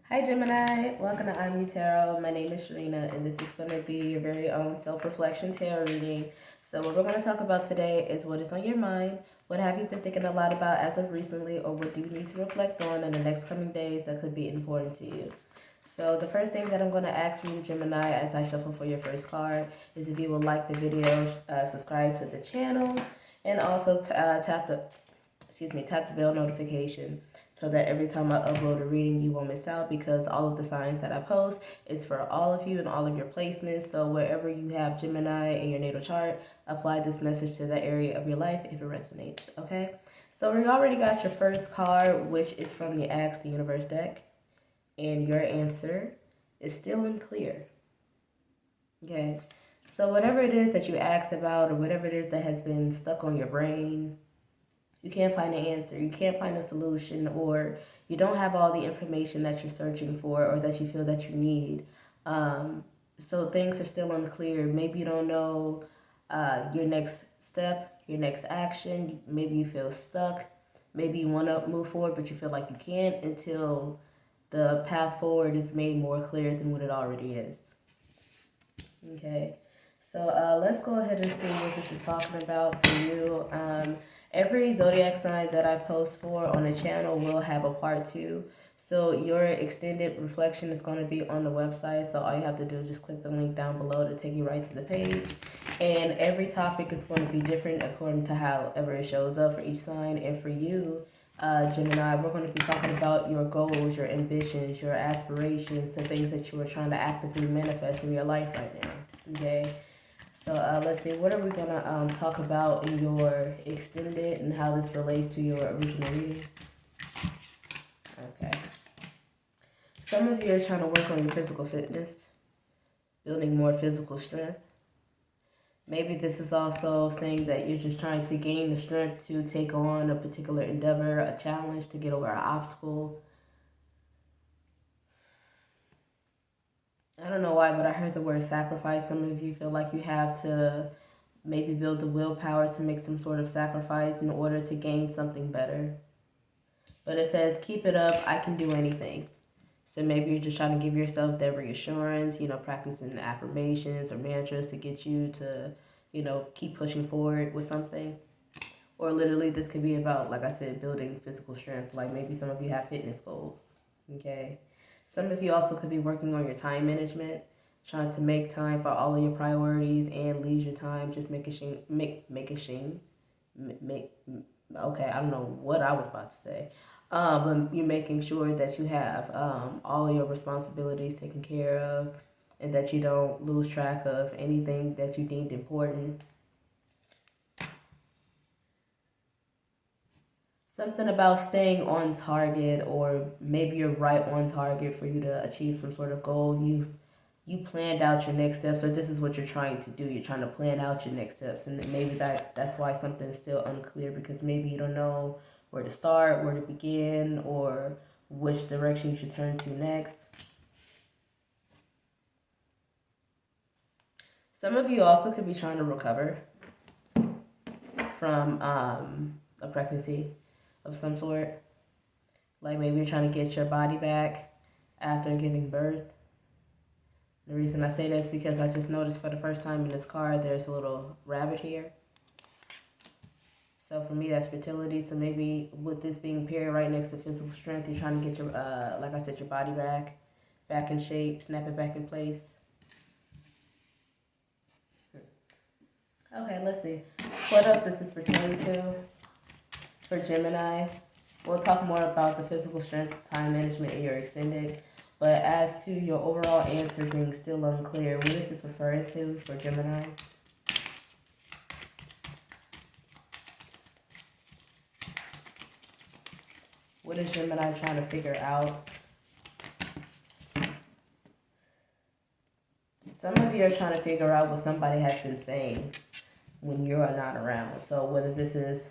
Hi Gemini, welcome to I'm You Tarot. My name is Sharena and this is going to be your very own self-reflection tarot reading. So what we're going to talk about today is what is on your mind, what have you been thinking a lot about as of recently, or what do you need to reflect on in the next coming days that could be important to you. So the first thing that I'm going to ask for you, Gemini, as I shuffle for your first card, is if you would like the video, subscribe to the channel, and also tap the bell notification so that every time I upload a reading you won't miss out, because all of the signs that I post is for all of you and all of your placements. So wherever you have Gemini in your natal chart, apply this message to that area of your life if it resonates, okay? So we already got your first card, which is from the Ask the Universe deck, and your answer is still unclear, okay? So whatever it is that you asked about, or whatever it is that has been stuck on your brain, you can't find an answer, you can't find a solution, or you don't have all the information that you're searching for or that you feel that you need. So things are still unclear. Maybe you don't know your next step, your next action. Maybe you feel stuck. Maybe you want to move forward, but you feel like you can't until the path forward is made more clear than what it already is. Okay. So let's go ahead and see what this is talking about for you. Every zodiac sign that I post for on the channel will have a part 2. So your extended reflection is going to be on the website. So all you have to do is just click the link down below to take you right to the page. And every topic is going to be different according to however it shows up for each sign. And for you, Gemini, we're going to be talking about your goals, your ambitions, your aspirations, the things that you are trying to actively manifest in your life right now. Okay. So let's see, what are we going to talk about in your extended and how this relates to your original reading? Okay. Some of you are trying to work on your physical fitness, building more physical strength. Maybe this is also saying that you're just trying to gain the strength to take on a particular endeavor, a challenge, to get over an obstacle. I don't know why, but I heard the word sacrifice. Some of you feel like you have to maybe build the willpower to make some sort of sacrifice in order to gain something better. But it says, keep it up, I can do anything. So maybe you're just trying to give yourself that reassurance, practicing affirmations or mantras to get you to, keep pushing forward with something. Or literally this could be about, like I said, building physical strength. Like maybe some of you have fitness goals, okay? Some of you also could be working on your time management, trying to make time for all of your priorities and leisure time, just okay, I don't know what I was about to say. But you're making sure that you have all of your responsibilities taken care of and that you don't lose track of anything that you deemed important. Something about staying on target, or maybe you're right on target for you to achieve some sort of goal. You planned out your next steps, or this is what you're trying to do. You're trying to plan out your next steps, and maybe that's why something is still unclear, because maybe you don't know where to start, where to begin, or which direction you should turn to next. Some of you also could be trying to recover from a pregnancy of some sort. Like maybe you're trying to get your body back after giving birth. The reason I say that is because I just noticed for the first time in this card, there's a little rabbit here. So for me, that's fertility. So maybe with this being paired right next to physical strength, you're trying to get your, like I said, your body back in shape, snap it back in place. Okay, let's see. What else is this pertaining to for Gemini? We'll talk more about the physical strength, time management, and your extended. But as to your overall answer being still unclear, what is this referring to for Gemini? What is Gemini trying to figure out? Some of you are trying to figure out what somebody has been saying when you're not around. So whether this is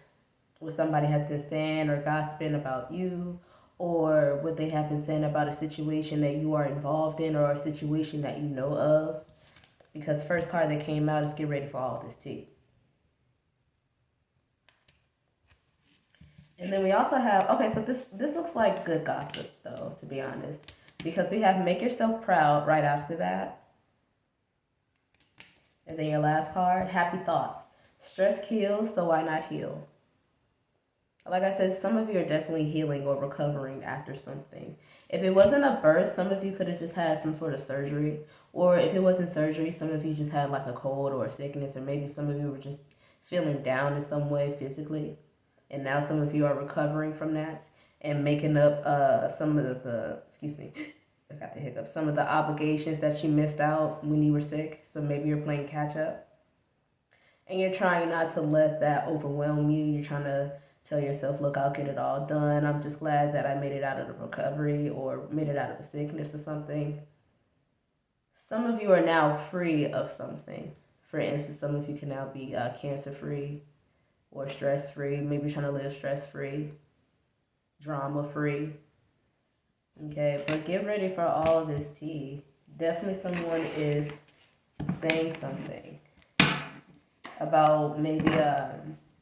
what somebody has been saying or gossiping about you, or what they have been saying about a situation that you are involved in, or a situation that you know of. Because the first card that came out is get ready for all this tea. And then we also have, okay, so this looks like good gossip, though, to be honest. Because we have make yourself proud right after that. And then your last card, happy thoughts. Stress kills, so why not heal? Like I said, some of you are definitely healing or recovering after something. If it wasn't a birth, some of you could have just had some sort of surgery. Or if it wasn't surgery, some of you just had like a cold or a sickness, or maybe some of you were just feeling down in some way physically. And now some of you are recovering from that and making up some of excuse me, I got the hiccup, some of the obligations that you missed out when you were sick. So maybe you're playing catch up. And you're trying not to let that overwhelm you. You're trying to tell yourself, look, I'll get it all done. I'm just glad that I made it out of the recovery or made it out of a sickness or something. Some of you are now free of something. For instance, some of you can now be cancer-free or stress-free. Maybe you're trying to live stress-free, drama-free. Okay, but get ready for all of this tea. Definitely someone is saying something about maybe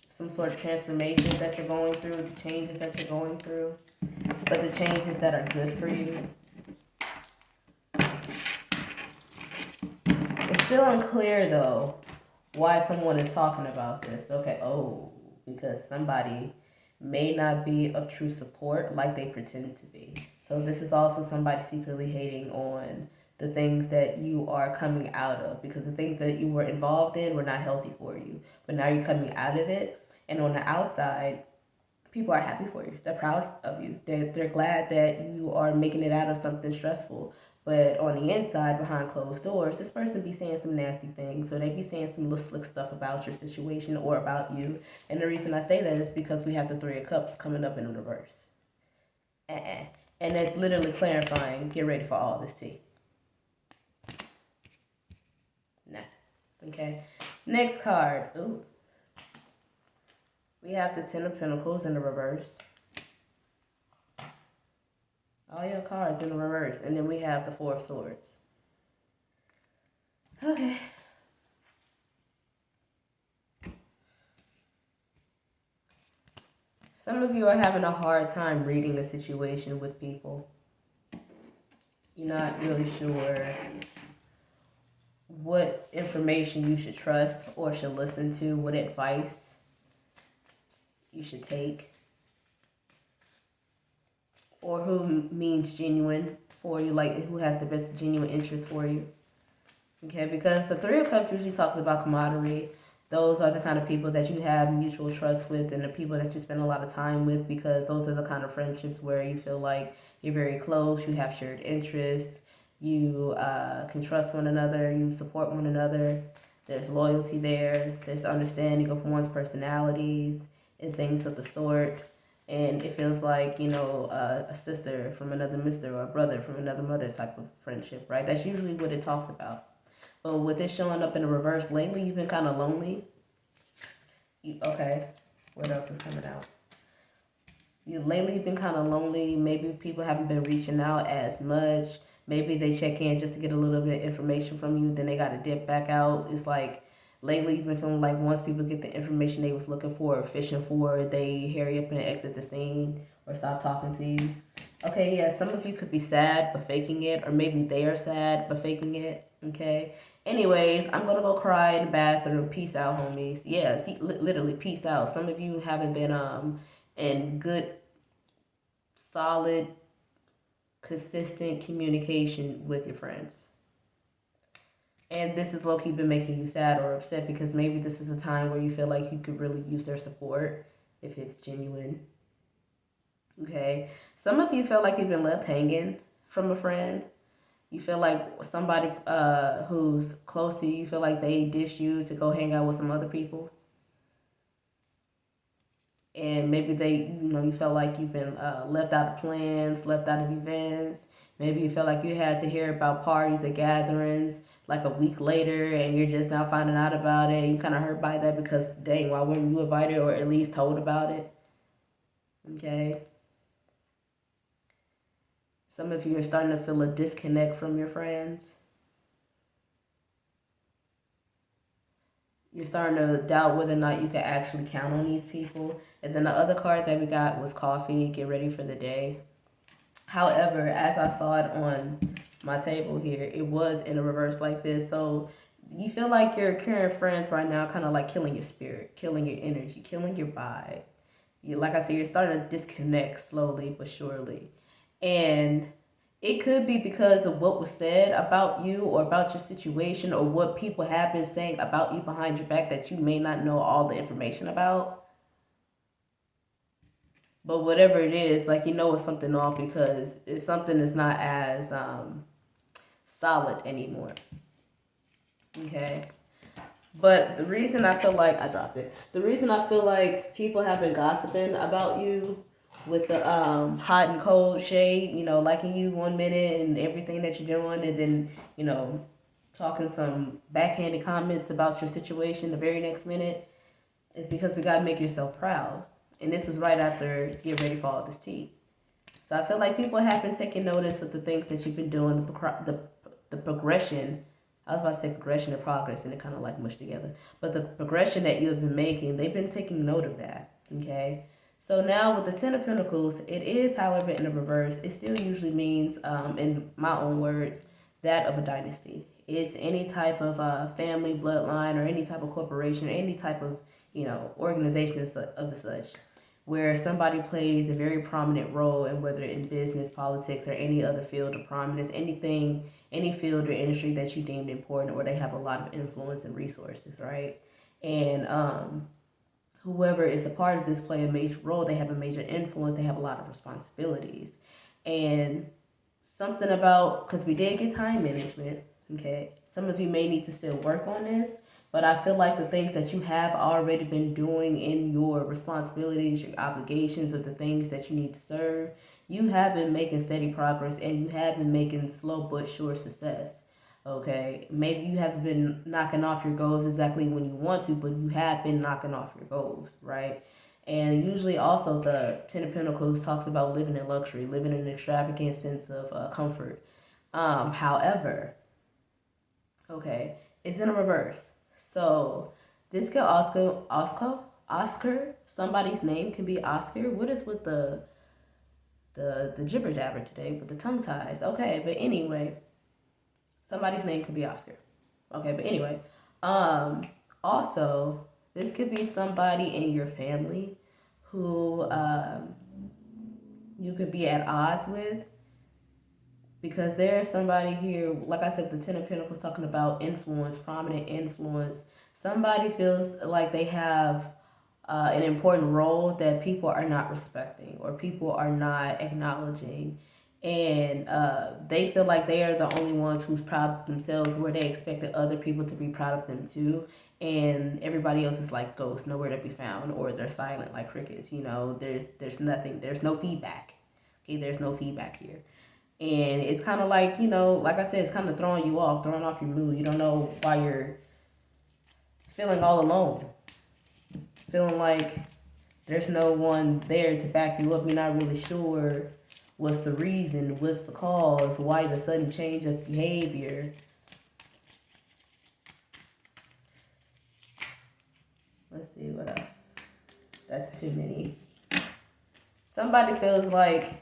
some sort of transformations that you're going through, the changes that you're going through, but the changes that are good for you. It's still unclear, though, why someone is talking about this. Okay, because somebody may not be of true support like they pretend to be. So this is also somebody secretly hating on the things that you are coming out of, because the things that you were involved in were not healthy for you. But now you're coming out of it, and on the outside, people are happy for you. They're proud of you. They're glad that you are making it out of something stressful. But on the inside, behind closed doors, this person be saying some nasty things, or they be saying some little slick stuff about your situation or about you. And the reason I say that is because we have the Three of Cups coming up in reverse. And it's literally clarifying, get ready for all this tea. Nah. Okay. Next card. Ooh. We have the Ten of Pentacles in the reverse. All your cards in the reverse. And then we have the Four of Swords. Okay. Some of you are having a hard time reading a situation with people. You're not really sure what information you should trust or should listen to, what advice you should take, or who means genuine for you, like who has the best genuine interest for you. Okay, because the Three of Cups usually talks about camaraderie. Those are the kind of people that you have mutual trust with, and the people that you spend a lot of time with, because those are the kind of friendships where you feel like you're very close, you have shared interests, you can trust one another, you support one another, there's loyalty there, there's understanding of one's personalities and things of the sort. And it feels like, you know, a sister from another mister or a brother from another mother type of friendship, right? That's usually what it talks about. But with it showing up in the reverse lately, you've been kind of lonely. Okay, what else is coming out? Lately you've been kind of lonely. Maybe people haven't been reaching out as much. Maybe they check in just to get a little bit of information from you, then they got to dip back out. It's like lately you've been feeling like once people get the information they was looking for or fishing for, they hurry up and exit the scene or stop talking to you. Okay, yeah, some of you could be sad but faking it, or maybe they are sad but faking it. Okay. Anyways, I'm gonna go cry in the bathroom. Peace out, homies. Yeah, see, literally, peace out. Some of you haven't been in good, solid, consistent communication with your friends. And this is low-key been making you sad or upset, because maybe this is a time where you feel like you could really use their support if it's genuine. Okay. Some of you feel like you've been left hanging from a friend. You feel like somebody who's close to you, you feel like they ditched you to go hang out with some other people. And maybe you felt like you've been left out of plans, left out of events. Maybe you felt like you had to hear about parties or gatherings like a week later, and you're just now finding out about it. And you kind of hurt by that because, dang, why weren't you invited or at least told about it? Okay. Some of you are starting to feel a disconnect from your friends. You're starting to doubt whether or not you can actually count on these people. And then the other card that we got was coffee. Get ready for the day. However, as I saw it on my table here, it was in a reverse like this. So you feel like your current friends right now kind of like killing your spirit, killing your energy, killing your vibe. You, like I said, you're starting to disconnect slowly but surely. And it could be because of what was said about you or about your situation or what people have been saying about you behind your back that you may not know all the information about. But whatever it is, like you know it's something off because it's something that's not as solid anymore. Okay. But the reason I feel like I dropped it, the reason I feel like people have been gossiping about you with the hot and cold shade, you know, liking you one minute and everything that you're doing, and then you know talking some backhanded comments about your situation the very next minute, is because we gotta make yourself proud. And this is right after get ready for all this tea. So I feel like people have been taking notice of the things that you've been doing, the progression. I was about to say progression and progress, and it kind of like mushed together. But the progression that you have been making, they've been taking note of that. Okay. So now with the Ten of Pentacles, it is, however, in the reverse. It still usually means, in my own words, that of a dynasty. It's any type of family bloodline or any type of corporation or any type of organization of the such, where somebody plays a very prominent role, in whether in business, politics, or any other field of prominence, anything, any field or industry that you deemed important, or they have a lot of influence and resources, right? And whoever is a part of this play a major role. They have a major influence. They have a lot of responsibilities. And something about, because we did get time management, okay? Some of you may need to still work on this, but I feel like the things that you have already been doing in your responsibilities, your obligations, or the things that you need to serve, you have been making steady progress, and you have been making slow but sure success. Okay, maybe you haven't been knocking off your goals exactly when you want to, but you have been knocking off your goals, right? And usually also the Ten of Pentacles talks about living in luxury, living in an extravagant sense of comfort. However, okay, it's in a reverse. So this could Oscar. Somebody's name can be Oscar. What is with the jibber jabber today with the tongue ties? Okay, but anyway, somebody's name could be Oscar. Okay, but anyway, also this could be somebody in your family who you could be at odds with, because there's somebody here, like I said, the Ten of Pentacles talking about influence, prominent influence. Somebody feels like they have an important role that people are not respecting or people are not acknowledging. And they feel like they are the only ones who's proud of themselves, where they expected other people to be proud of them too. And everybody else is like ghosts, nowhere to be found, or they're silent like crickets. You know, there's nothing, there's no feedback. Okay, there's no feedback here. And it's kind of like, like I said, it's kind of throwing you off, throwing off your mood. You don't know why you're feeling all alone, feeling like there's no one there to back you up. You're not really sure what's the reason, what's the cause, why the sudden change of behavior. Let's see what else. That's too many. Somebody feels like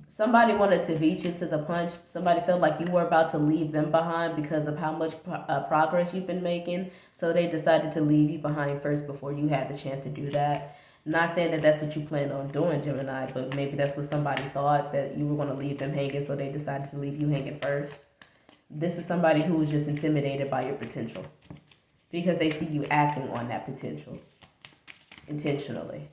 somebody wanted to beat you to the punch. Somebody felt like you were about to leave them behind because of how much progress you've been making. So they decided to leave you behind first before you had the chance to do that. Not saying that that's what you planned on doing, Gemini, but maybe that's what somebody thought, that you were going to leave them hanging, so they decided to leave you hanging first. This is somebody who was just intimidated by your potential because they see you acting on that potential intentionally.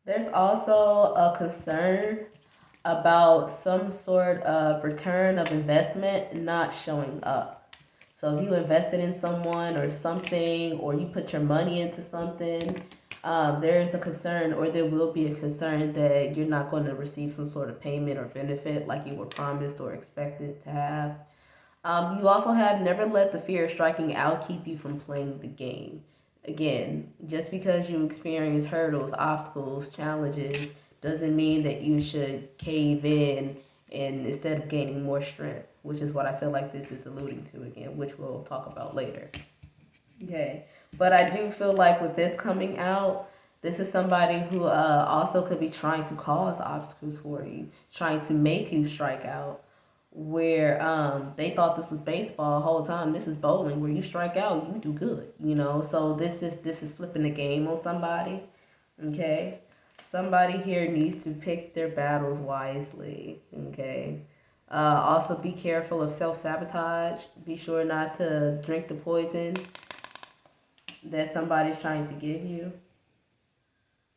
There's also a concern about some sort of return of investment not showing up. So if you invested in someone or something, or you put your money into something, there is a concern, or there will be a concern, that you're not going to receive some sort of payment or benefit like you were promised or expected to have. You also have never let the fear of striking out keep you from playing the game. Again, just because you experience hurdles, obstacles, challenges, doesn't mean that you should cave in and instead of gaining more strength, which is what I feel like this is alluding to again, which we'll talk about later. Okay, but I do feel like with this coming out, this is somebody who also could be trying to cause obstacles for you, trying to make you strike out. Where they thought this was baseball the whole time. This is bowling. Where you strike out, you do good. You know, so this is flipping the game on somebody. Okay, somebody here needs to pick their battles wisely. Okay. Also, be careful of self-sabotage. Be sure not to drink the poison that somebody's trying to give you.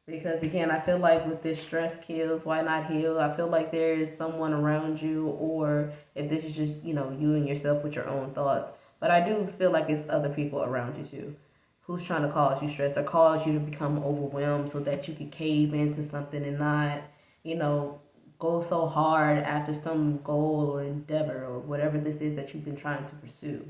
Because again, I feel like with this stress kills, why not heal? I feel like there is someone around you, or if this is just, you and yourself with your own thoughts. But I do feel like it's other people around you too, who's trying to cause you stress or cause you to become overwhelmed so that you could cave into something and not, go so hard after some goal or endeavor or whatever this is that you've been trying to pursue.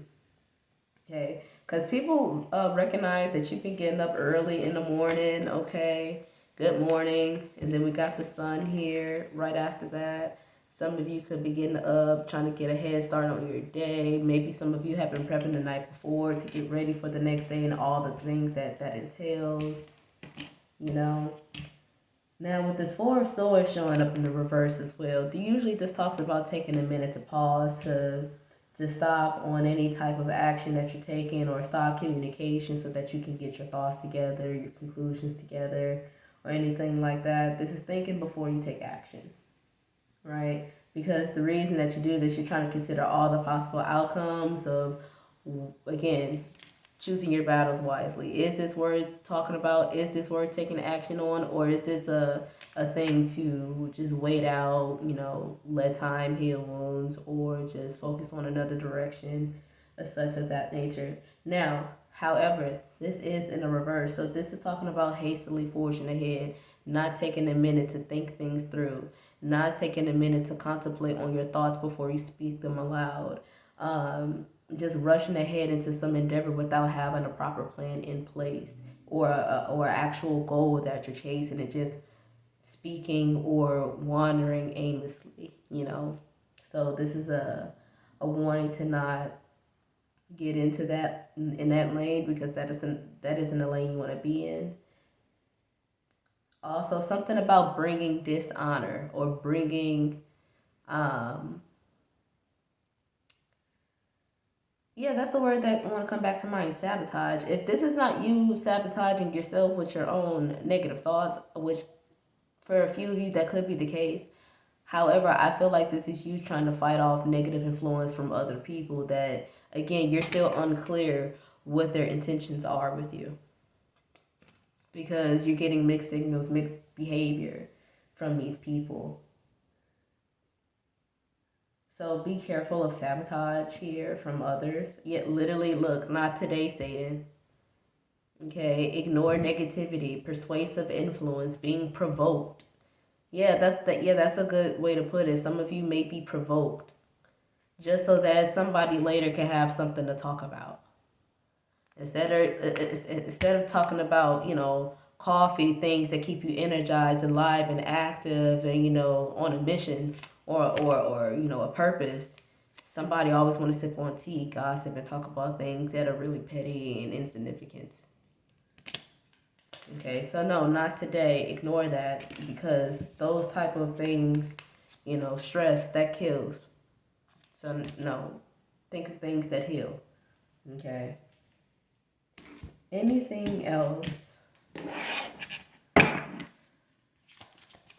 Okay, because people recognize that you've been getting up early in the morning. Okay, good morning. And then we got the sun here right after that. Some of you could be getting up, trying to get a head start on your day. Maybe some of you have been prepping the night before to get ready for the next day and all the things that entails. Now with this Four of Swords showing up in the reverse as well, usually this talks about taking a minute to pause, to stop on any type of action that you're taking, or stop communication so that you can get your thoughts together, your conclusions together, or anything like that. This is thinking before you take action, right? Because the reason that you do this, you're trying to consider all the possible outcomes of, again, choosing your battles wisely. Is this worth talking about? Is this worth taking action on? Or is this a thing to just wait out, let time heal wounds, or just focus on another direction, as such of that nature. Now, however, this is in the reverse. So this is talking about hastily forging ahead, not taking a minute to think things through, not taking a minute to contemplate on your thoughts before you speak them aloud. Just rushing ahead into some endeavor without having a proper plan in place, or or actual goal that you're chasing, and just speaking or wandering aimlessly, So this is a warning to not get into that in that lane, because that isn't a lane you want to be in. Also, something about bringing dishonor or bringing yeah, that's the word that I want to come back to mind, sabotage. If this is not you sabotaging yourself with your own negative thoughts, which for a few of you that could be the case. However, I feel like this is you trying to fight off negative influence from other people that, again, you're still unclear what their intentions are with you. Because you're getting mixed signals, mixed behavior from these people. So be careful of sabotage here from others. Yet literally, look, not today, Satan. Okay, ignore negativity, persuasive influence, being provoked. Yeah, that's a good way to put it. Some of you may be provoked just so that somebody later can have something to talk about. Instead of talking about, coffee, things that keep you energized and live and active and, on a mission or a purpose. Somebody always want to sip on tea, gossip, and talk about things that are really petty and insignificant. Okay, so no, not today. Ignore that, because those type of things, stress, that kills. So no, think of things that heal. Okay. Anything else?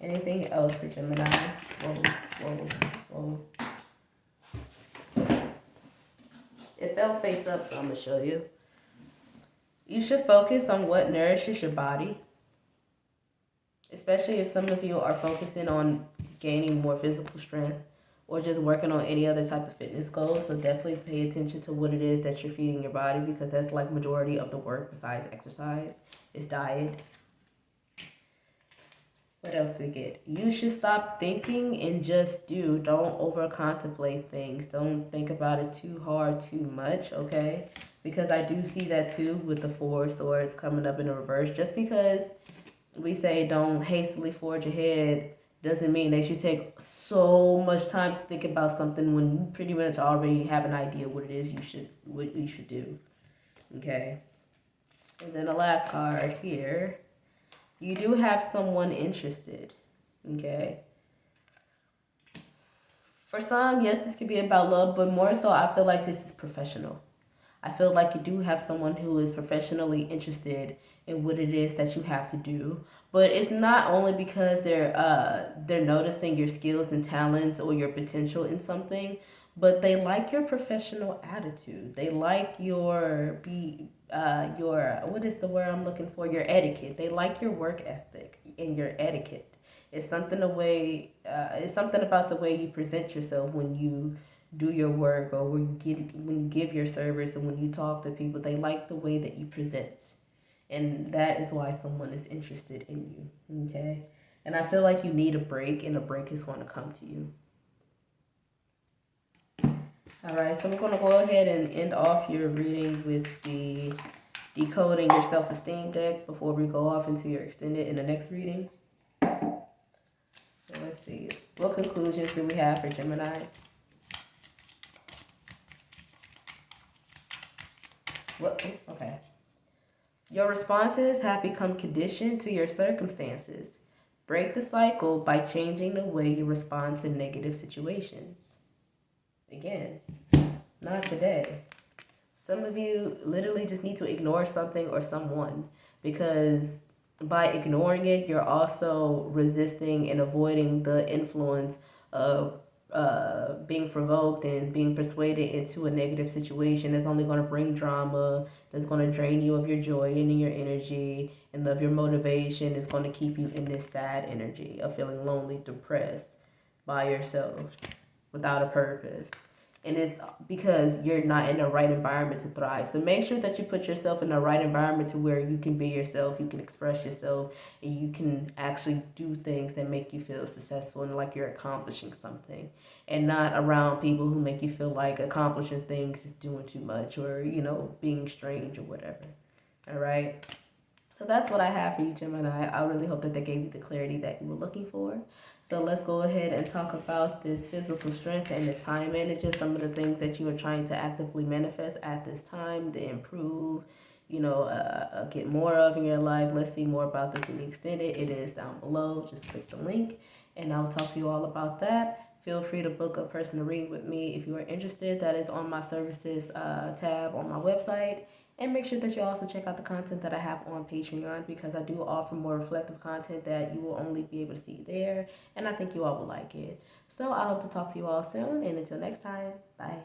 Anything else for Gemini? Whoa. It fell face up, so I'm going to show you. You should focus on what nourishes your body, especially if some of you are focusing on gaining more physical strength or just working on any other type of fitness goals. So definitely pay attention to what it is that you're feeding your body, because that's like majority of the work besides exercise is diet. What else do we get? You should stop thinking and just do. Don't over contemplate things. Don't think about it too hard, too much, okay? Because I do see that too with the Four of Swords coming up in the reverse. Just because we say don't hastily forge ahead doesn't mean that you take so much time to think about something when you pretty much already have an idea what it is what you should do. Okay. And then the last card here, you do have someone interested. Okay. For some, yes, this could be about love, but more so, I feel like this is professional. I feel like you do have someone who is professionally interested in what it is that you have to do. But it's not only because they're noticing your skills and talents or your potential in something, but they like your professional attitude. They like your what is the word I'm looking for? Your etiquette. They like your work ethic and your etiquette. It's something about the way you present yourself when you do your work, or when you give your service, and when you talk to people. They like the way that you present, and that is why someone is interested in you. Okay. And I feel like you need a break, and a break is going to come to you. All right, so we're going to go ahead and end off your reading with the decoding your self-esteem deck before we go off into your extended in the next reading. So let's see, what conclusions do we have for Gemini? Okay. Your responses have become conditioned to your circumstances. Break the cycle by changing the way you respond to negative situations. Again, not today. Some of you literally just need to ignore something or someone, because by ignoring it, you're also resisting and avoiding the influence of being provoked and being persuaded into a negative situation that's only going to bring drama, that's going to drain you of your joy and your energy and of your motivation. It's going to keep you in this sad energy of feeling lonely, depressed, by yourself, without a purpose. And it's because you're not in the right environment to thrive. So make sure that you put yourself in the right environment to where you can be yourself, you can express yourself, and you can actually do things that make you feel successful and like you're accomplishing something, and not around people who make you feel like accomplishing things is doing too much, or, being strange or whatever. All right. So that's what I have for you, Gemini. I really hope that gave you the clarity that you were looking for. So let's go ahead and talk about this physical strength and this time management, some of the things that you are trying to actively manifest at this time to improve, get more of in your life. Let's see more about this in the extended. It is down below. Just click the link and I'll talk to you all about that. Feel free to book a personal reading with me if you are interested. That is on my services tab on my website. And make sure that you also check out the content that I have on Patreon, because I do offer more reflective content that you will only be able to see there. And I think you all will like it. So I hope to talk to you all soon. And until next time, bye.